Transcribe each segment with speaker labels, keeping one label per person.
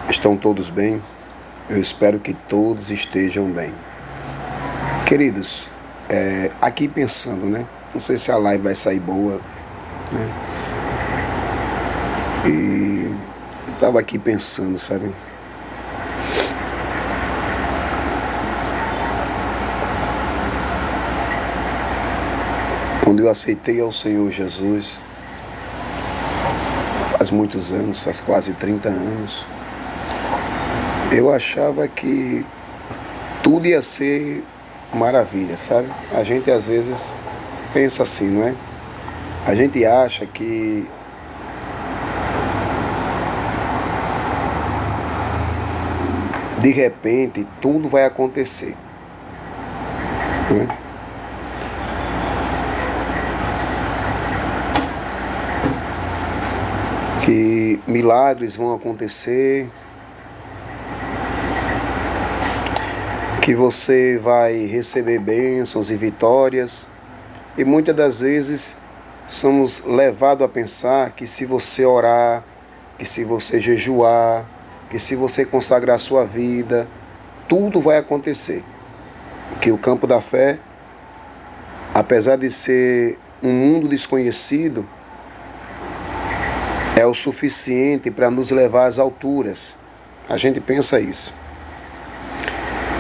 Speaker 1: Estão todos bem? Eu espero que todos estejam bem. Queridos, aqui pensando, né? Não sei se a live vai sair boa, né? E eu estava aqui pensando, sabe? Quando eu aceitei ao Senhor Jesus, faz muitos anos, faz quase 30 anos, eu achava que tudo ia ser maravilha, sabe? A gente às vezes pensa assim, não é? A gente acha que de repente tudo vai acontecer, né? Que milagres vão acontecer, que você vai receber bênçãos e vitórias, e muitas das vezes somos levados a pensar que se você orar, que se você jejuar, que se você consagrar sua vida, tudo vai acontecer. Que o campo da fé, apesar de ser um mundo desconhecido, é o suficiente para nos levar às alturas. A gente pensa isso.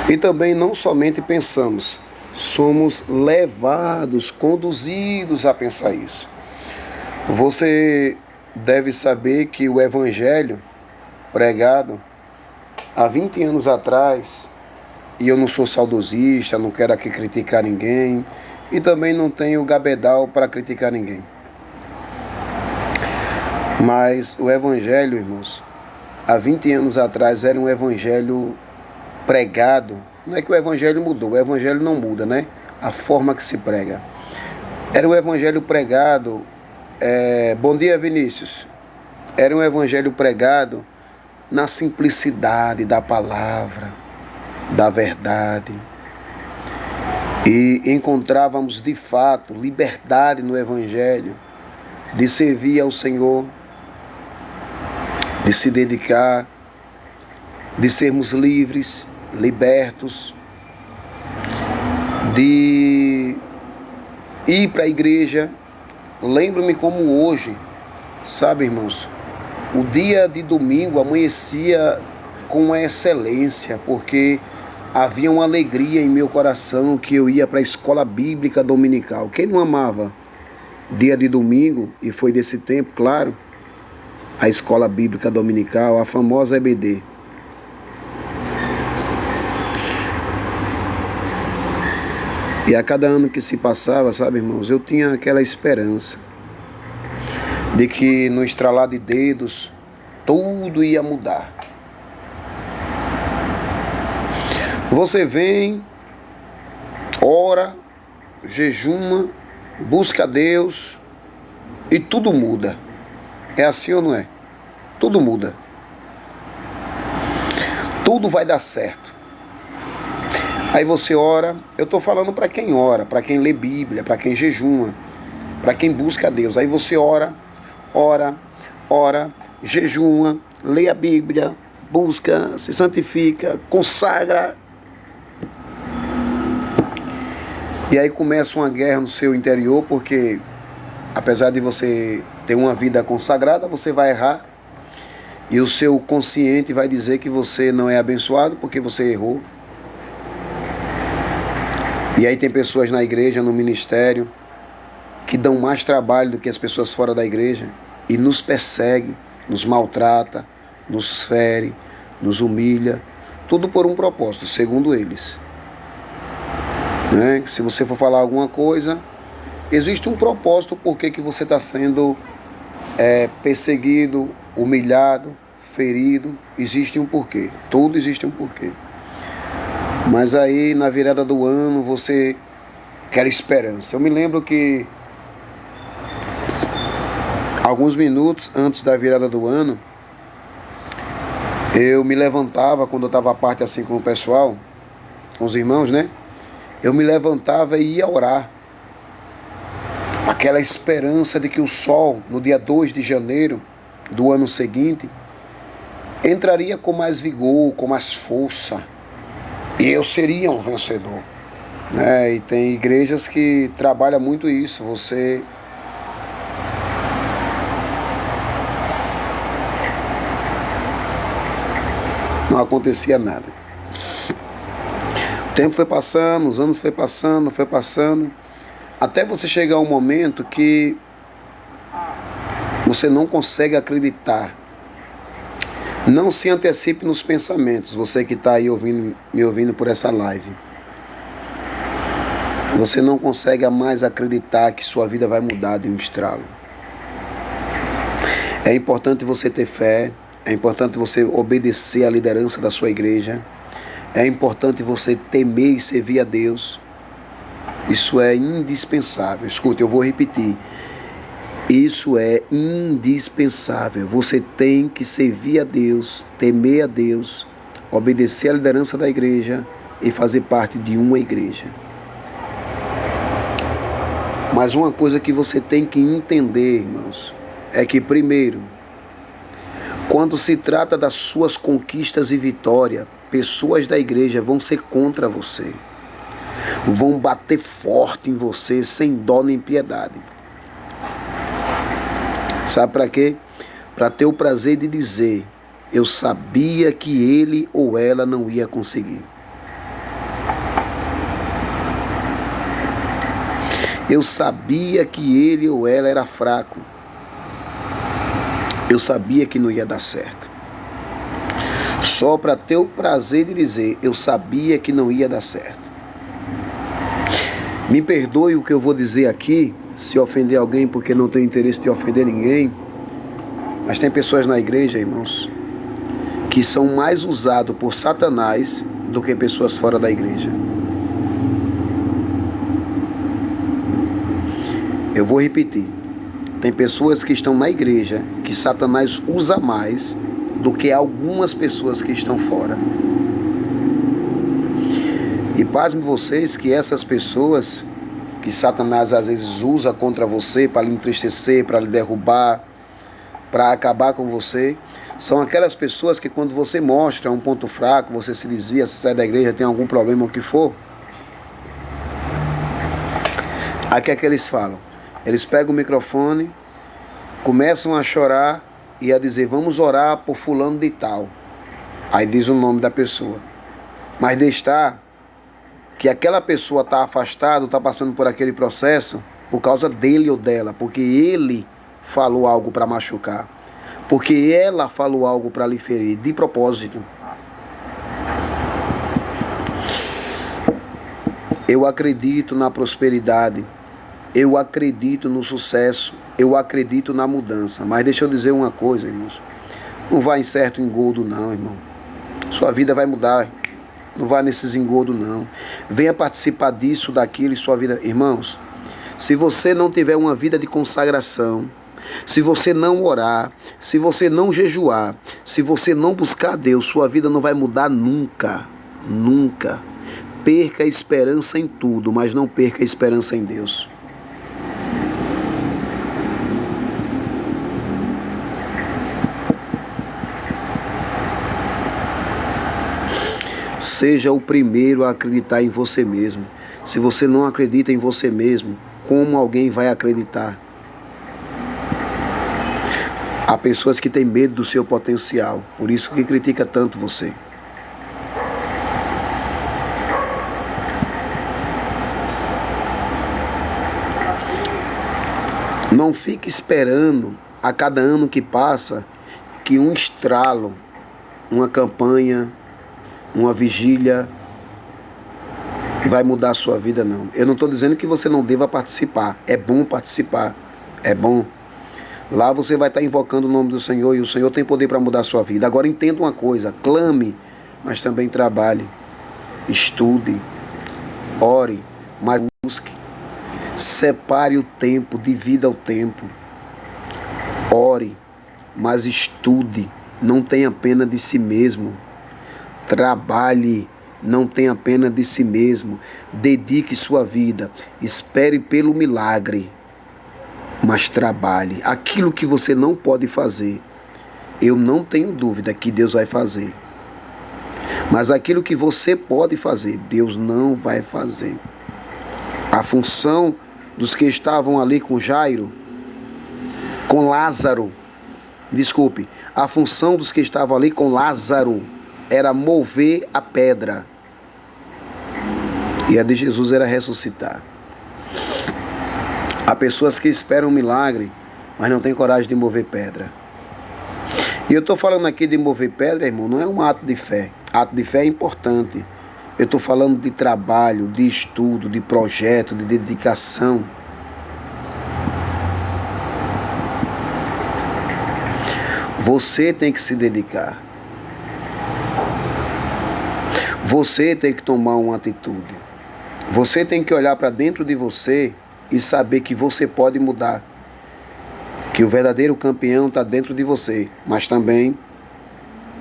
Speaker 1: E também não somente pensamos, somos levados, conduzidos a pensar isso. Você deve saber que o evangelho pregado há 20 anos atrás, e eu não sou saudosista, não quero aqui criticar ninguém, e também não tenho gabedal para criticar ninguém. Mas o evangelho, irmãos, há 20 anos atrás era um evangelho pregado. Não é que o evangelho mudou, o evangelho não muda, né? A forma que se prega. Era um evangelho pregado. Bom dia, Vinícius. Era um evangelho pregado na simplicidade da palavra, da verdade. E encontrávamos de fato liberdade no evangelho de servir ao Senhor, de se dedicar, de sermos livres, libertos, de ir para a igreja. Lembro-me como hoje, sabe, irmãos, o dia de domingo amanhecia com uma excelência, porque havia uma alegria em meu coração que eu ia para a escola bíblica dominical. Quem não amava dia de domingo, e foi desse tempo, claro, a escola bíblica dominical, a famosa EBD. E a cada ano que se passava, sabe, irmãos, eu tinha aquela esperança de que no estralar de dedos tudo ia mudar. Você vem, ora, jejuma, busca a Deus e tudo muda. É assim ou não é? Tudo muda. Tudo vai dar certo. Aí você ora, eu estou falando para quem ora, para quem lê Bíblia, para quem jejuma, para quem busca a Deus. Aí você ora, jejuma, lê a Bíblia, busca, se santifica, consagra. E aí começa uma guerra no seu interior, porque apesar de você ter uma vida consagrada, você vai errar. E o seu consciente vai dizer que você não é abençoado porque você errou. E aí tem pessoas na igreja, no ministério, que dão mais trabalho do que as pessoas fora da igreja e nos persegue, nos maltrata, nos fere, nos humilha, tudo por um propósito, segundo eles. Né? Se você for falar alguma coisa, existe um propósito por que você está sendo perseguido, humilhado, ferido. Existe um porquê, tudo existe um porquê. Mas aí na virada do ano você quer esperança. Eu me lembro que alguns minutos antes da virada do ano, eu me levantava, quando eu estava à parte assim com o pessoal, com os irmãos, né? Eu me levantava e ia orar. Aquela esperança de que o sol, no dia 2 de janeiro do ano seguinte, entraria com mais vigor, com mais força, e eu seria um vencedor. Né? E tem igrejas que trabalham muito isso, você não acontecia nada. O tempo foi passando, os anos foi passando, até você chegar a um momento que você não consegue acreditar. Não se antecipe nos pensamentos, você que está aí me ouvindo por essa live. Você não consegue mais acreditar que sua vida vai mudar de um estralo. É importante você ter fé, é importante você obedecer à liderança da sua igreja, é importante você temer e servir a Deus. Isso é indispensável. Escuta, eu vou repetir. Isso é indispensável. Você tem que servir a Deus, temer a Deus, obedecer à liderança da igreja e fazer parte de uma igreja. Mas uma coisa que você tem que entender, irmãos, é que primeiro, quando se trata das suas conquistas e vitórias, pessoas da igreja vão ser contra você. Vão bater forte em você, sem dó nem piedade. Sabe para quê? Para ter o prazer de dizer, eu sabia que ele ou ela não ia conseguir. Eu sabia que ele ou ela era fraco. Eu sabia que não ia dar certo. Só para ter o prazer de dizer, eu sabia que não ia dar certo. Me perdoe o que eu vou dizer aqui, se ofender alguém, porque não tenho interesse de ofender ninguém. Mas tem pessoas na igreja, irmãos, que são mais usados por Satanás do que pessoas fora da igreja. Eu vou repetir. Tem pessoas que estão na igreja que Satanás usa mais do que algumas pessoas que estão fora. E pasmem vocês que essas pessoas que Satanás às vezes usa contra você para lhe entristecer, para lhe derrubar, para acabar com você, são aquelas pessoas que quando você mostra um ponto fraco, você se desvia, você sai da igreja, tem algum problema, o que for, aí o que é que eles falam? Eles pegam o microfone, começam a chorar e a dizer, vamos orar por fulano de tal. Aí diz o nome da pessoa. Mas deixar que aquela pessoa está afastada, está passando por aquele processo por causa dele ou dela, porque ele falou algo para machucar, porque ela falou algo para lhe ferir, de propósito. Eu acredito na prosperidade, eu acredito no sucesso, eu acredito na mudança, mas deixa eu dizer uma coisa, irmãos, não vai em certo engodo não, irmão, sua vida vai mudar. Não vá nesses engodos, não. Venha participar disso, daquilo, e sua vida. Irmãos, se você não tiver uma vida de consagração, se você não orar, se você não jejuar, se você não buscar a Deus, sua vida não vai mudar nunca. Nunca. Perca a esperança em tudo, mas não perca a esperança em Deus. Seja o primeiro a acreditar em você mesmo. Se você não acredita em você mesmo, como alguém vai acreditar? Há pessoas que têm medo do seu potencial, por isso que critica tanto você. Não fique esperando a cada ano que passa que um estralo, uma campanha, uma vigília vai mudar a sua vida, não. Eu não estou dizendo que você não deva participar. É bom participar. É bom. Lá você vai estar invocando o nome do Senhor e o Senhor tem poder para mudar a sua vida. Agora entenda uma coisa. Clame, mas também trabalhe. Estude. Ore, mas busque. Separe o tempo, divida o tempo. Ore, mas estude. Não tenha pena de si mesmo. Trabalhe, não tenha pena de si mesmo, dedique sua vida, espere pelo milagre, mas trabalhe. Aquilo que você não pode fazer, eu não tenho dúvida que Deus vai fazer. Mas aquilo que você pode fazer, Deus não vai fazer. A função dos que estavam ali com Jairo, com Lázaro, desculpe, a função dos que estavam ali com Lázaro era mover a pedra. E a de Jesus era ressuscitar. Há pessoas que esperam um milagre, mas não têm coragem de mover pedra. E eu estou falando aqui de mover pedra, irmão, não é um ato de fé. Ato de fé é importante. Eu estou falando de trabalho, de estudo, de projeto, de dedicação. Você tem que se dedicar. Você tem que tomar uma atitude. Você tem que olhar para dentro de você e saber que você pode mudar. Que o verdadeiro campeão está dentro de você, mas também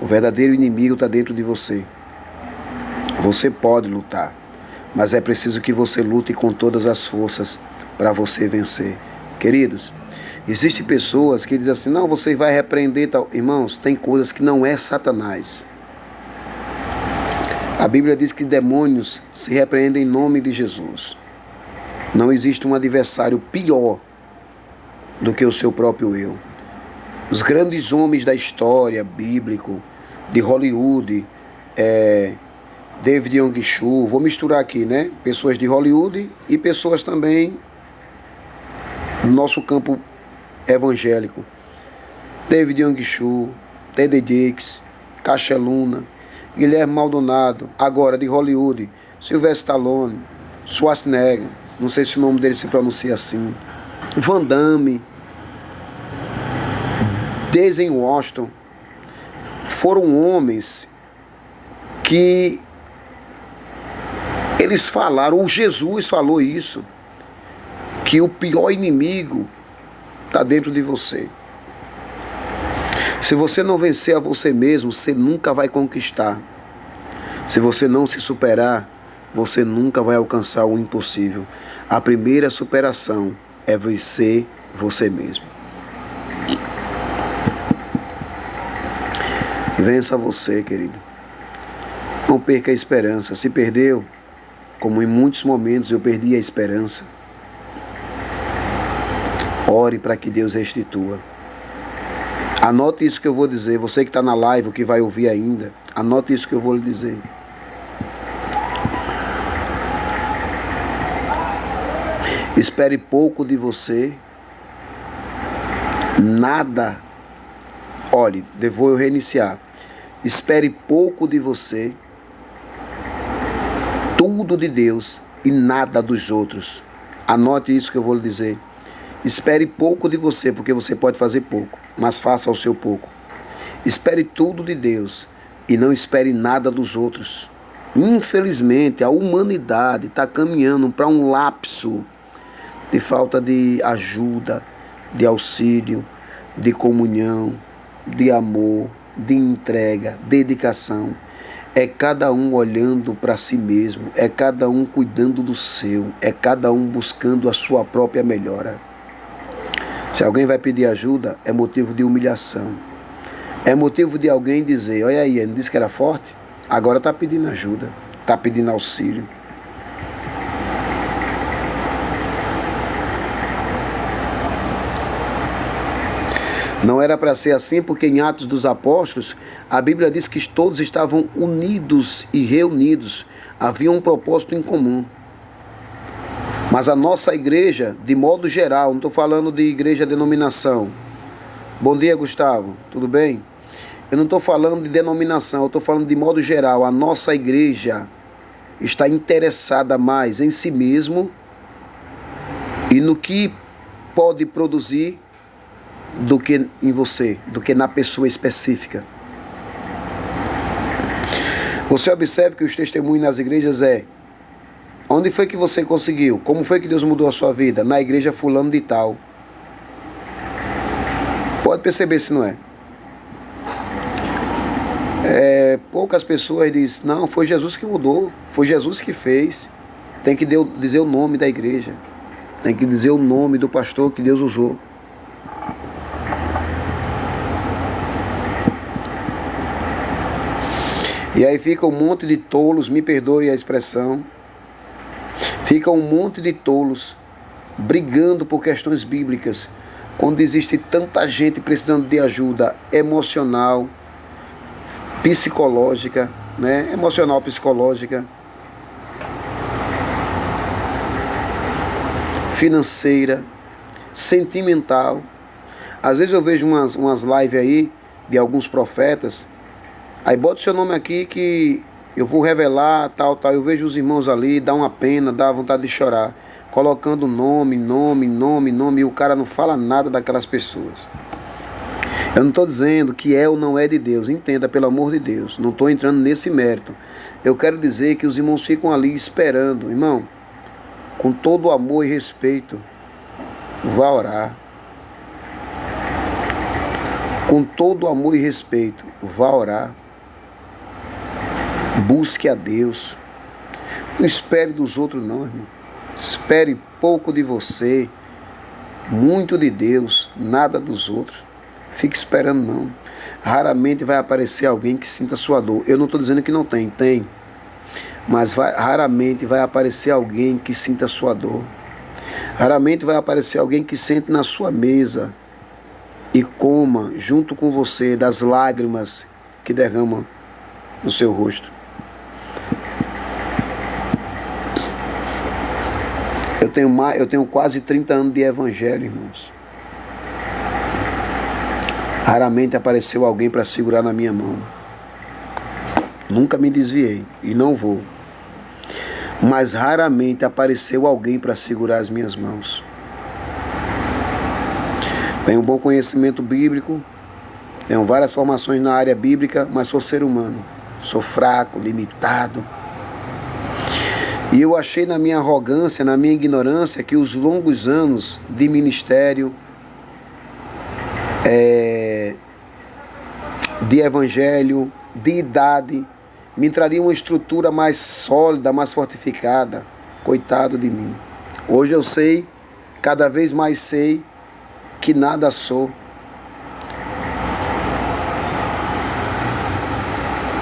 Speaker 1: o verdadeiro inimigo está dentro de você. Você pode lutar, mas é preciso que você lute com todas as forças para você vencer. Queridos, existem pessoas que dizem assim, não, você vai repreender tal. Irmãos, tem coisas que não é Satanás. A Bíblia diz que demônios se repreendem em nome de Jesus. Não existe um adversário pior do que o seu próprio eu. Os grandes homens da história bíblico, de Hollywood, David Yong-Chu, vou misturar aqui, né? Pessoas de Hollywood e pessoas também no nosso campo evangélico. David Yong-Chu, T.D. Jakes, Caixa Luna, Guilherme Maldonado, agora de Hollywood, Sylvester Stallone, Schwarzenegger, não sei se o nome dele se pronuncia assim, Van Damme, Denzel Washington, foram homens que eles falaram, ou Jesus falou isso, que o pior inimigo está dentro de você. Se você não vencer a você mesmo, você nunca vai conquistar. Se você não se superar, você nunca vai alcançar o impossível. A primeira superação é vencer você mesmo. Vença você, querido. Não perca a esperança. Se perdeu, como em muitos momentos eu perdi a esperança, ore para que Deus restitua. Anote isso que eu vou dizer. Você que está na live, ou que vai ouvir ainda, anote isso que eu vou lhe dizer. Espere pouco de você. Nada. Olhe, vou eu reiniciar. Espere pouco de você. Tudo de Deus e nada dos outros. Anote isso que eu vou lhe dizer. Espere pouco de você, porque você pode fazer pouco, mas faça o seu pouco. Espere tudo de Deus e não espere nada dos outros. Infelizmente, a humanidade está caminhando para um lapso de falta de ajuda, de auxílio, de comunhão, de amor, de entrega, dedicação. É cada um olhando para si mesmo, é cada um cuidando do seu, é cada um buscando a sua própria melhora. Se alguém vai pedir ajuda, é motivo de humilhação. É motivo de alguém dizer, olha aí, ele disse que era forte, agora está pedindo ajuda, está pedindo auxílio. Não era para ser assim, porque em Atos dos Apóstolos, a Bíblia diz que todos estavam unidos e reunidos, havia um propósito em comum. Mas a nossa igreja, de modo geral, não estou falando de igreja denominação. Bom dia, Gustavo, tudo bem? Eu não estou falando de denominação, eu estou falando de modo geral. A nossa igreja está interessada mais em si mesmo e no que pode produzir do que em você, do que na pessoa específica. Você observa que os testemunhos nas igrejas onde foi que você conseguiu? Como foi que Deus mudou a sua vida? Na igreja fulano de tal. Pode perceber se não é. Poucas pessoas dizem, não, foi Jesus que mudou, foi Jesus que fez. Tem que dizer o nome da igreja. Tem que dizer o nome do pastor que Deus usou. E aí fica um monte de tolos, me perdoe a expressão, fica um monte de tolos brigando por questões bíblicas, quando existe tanta gente precisando de ajuda emocional, psicológica, né? Emocional, psicológica, financeira, sentimental. Às vezes eu vejo umas lives aí de alguns profetas, aí bota o seu nome aqui que eu vou revelar, tal. Eu vejo os irmãos ali, dá uma pena, dá vontade de chorar, colocando nome, e o cara não fala nada daquelas pessoas. Eu não estou dizendo que é ou não é de Deus, entenda, pelo amor de Deus, não estou entrando nesse mérito. Eu quero dizer que os irmãos ficam ali esperando, irmão, com todo amor e respeito, vá orar. Com todo amor e respeito, vá orar. Busque a Deus. Não espere dos outros não, irmão. Espere pouco de você, muito de Deus, nada dos outros. Fique esperando não. Raramente vai aparecer alguém que sinta sua dor. Eu não estou dizendo que não tem, tem. Mas raramente vai aparecer alguém que sinta sua dor. Raramente vai aparecer alguém que sente na sua mesa e coma junto com você das lágrimas que derramam no seu rosto. Eu tenho quase 30 anos de evangelho, irmãos. Raramente apareceu alguém para segurar na minha mão. Nunca me desviei e não vou. Mas raramente apareceu alguém para segurar as minhas mãos. Tenho um bom conhecimento bíblico, tenho várias formações na área bíblica, mas sou ser humano. Sou fraco, limitado. E eu achei na minha arrogância, na minha ignorância, que os longos anos de ministério, de evangelho, de idade, me traria uma estrutura mais sólida, mais fortificada. Coitado de mim. Hoje eu sei, cada vez mais sei, que nada sou.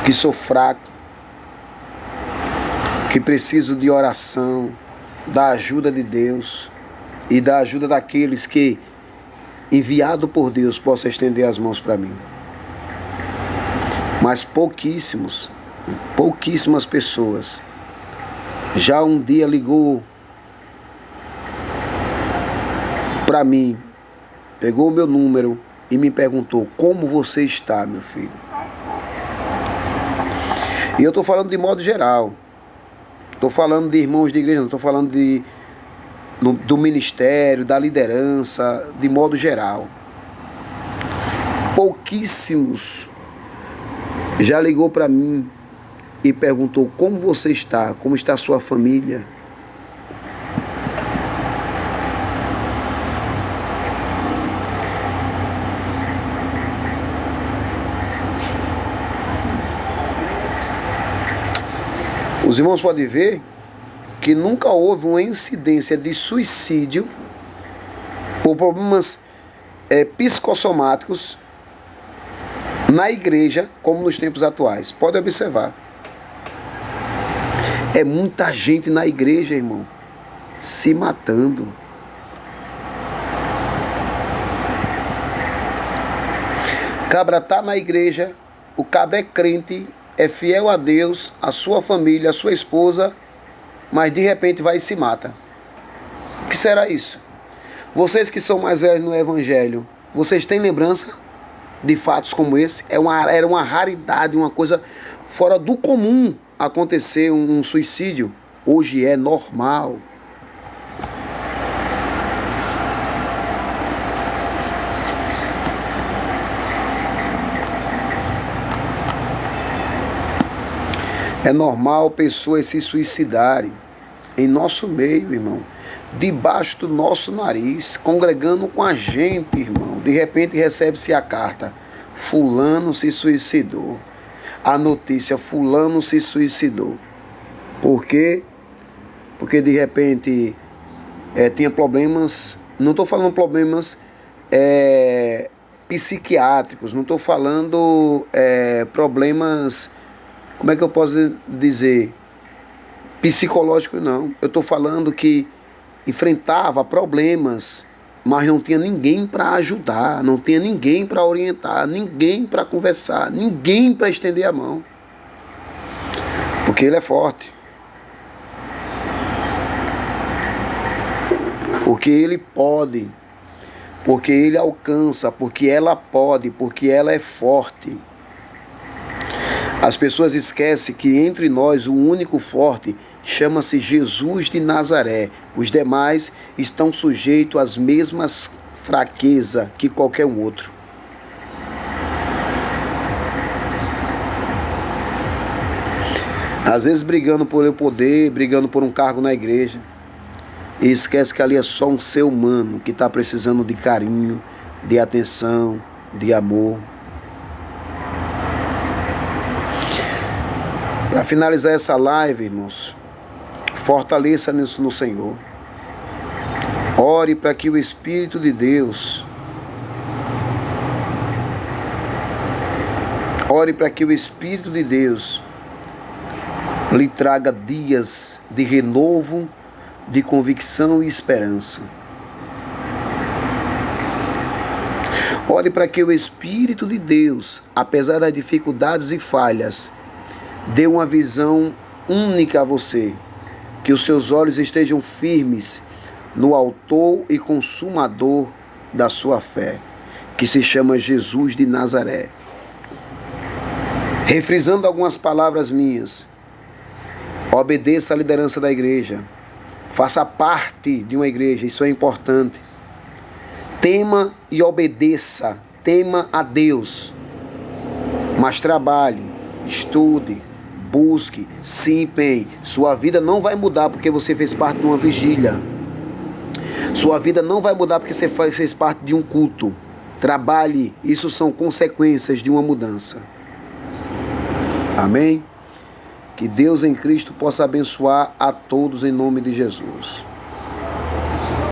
Speaker 1: Que sou fraco. Que preciso de oração, da ajuda de Deus e da ajuda daqueles que, enviado por Deus, possam estender as mãos para mim. Mas pouquíssimas pessoas já um dia ligou para mim, pegou o meu número e me perguntou: como você está, meu filho? E eu estou falando de modo geral. Estou falando de irmãos de igreja, não estou falando do ministério, da liderança, de modo geral. Pouquíssimos já ligou para mim e perguntou: como você está? Como está a sua família? Os irmãos podem ver que nunca houve uma incidência de suicídio por problemas psicossomáticos na igreja como nos tempos atuais. Pode observar. É muita gente na igreja, irmão, se matando. Cabra tá na igreja, o cabra é crente, é fiel a Deus, a sua família, a sua esposa, mas de repente vai e se mata. O que será isso? Vocês que são mais velhos no evangelho, vocês têm lembrança de fatos como esse? Era uma raridade, uma coisa fora do comum acontecer um suicídio. Hoje é normal. É normal pessoas se suicidarem em nosso meio, irmão, debaixo do nosso nariz, congregando com a gente, irmão. De repente recebe-se a carta: fulano se suicidou. A notícia: fulano se suicidou. Por quê? Porque de repente tinha problemas, não estou falando problemas psiquiátricos, não estou falando problemas como é que eu posso dizer, psicológico não. Eu estou falando que enfrentava problemas, mas não tinha ninguém para ajudar, não tinha ninguém para orientar, ninguém para conversar, ninguém para estender a mão. Porque ele é forte. Porque ele pode. Porque ele alcança, porque ela pode, porque ela é forte. As pessoas esquecem que entre nós o único forte chama-se Jesus de Nazaré. Os demais estão sujeitos às mesmas fraquezas que qualquer um outro. Às vezes brigando por poder, brigando por um cargo na igreja. E esquece que ali é só um ser humano que está precisando de carinho, de atenção, de amor. Para finalizar essa live, irmãos, fortaleça-nos no Senhor. Ore para que o Espírito de Deus, lhe traga dias de renovo, de convicção e esperança. Ore para que o Espírito de Deus, apesar das dificuldades e falhas, dê uma visão única a você, que os seus olhos estejam firmes no autor e consumador da sua fé, que se chama Jesus de Nazaré. Refrisando algumas palavras minhas, obedeça à liderança da igreja, faça parte de uma igreja, isso é importante. Tema e obedeça, tema a Deus, mas trabalhe, estude, busque, se empenhe. Sua vida não vai mudar porque você fez parte de uma vigília. Sua vida não vai mudar porque você fez parte de um culto. Trabalhe, isso são consequências de uma mudança. Amém? Que Deus em Cristo possa abençoar a todos em nome de Jesus.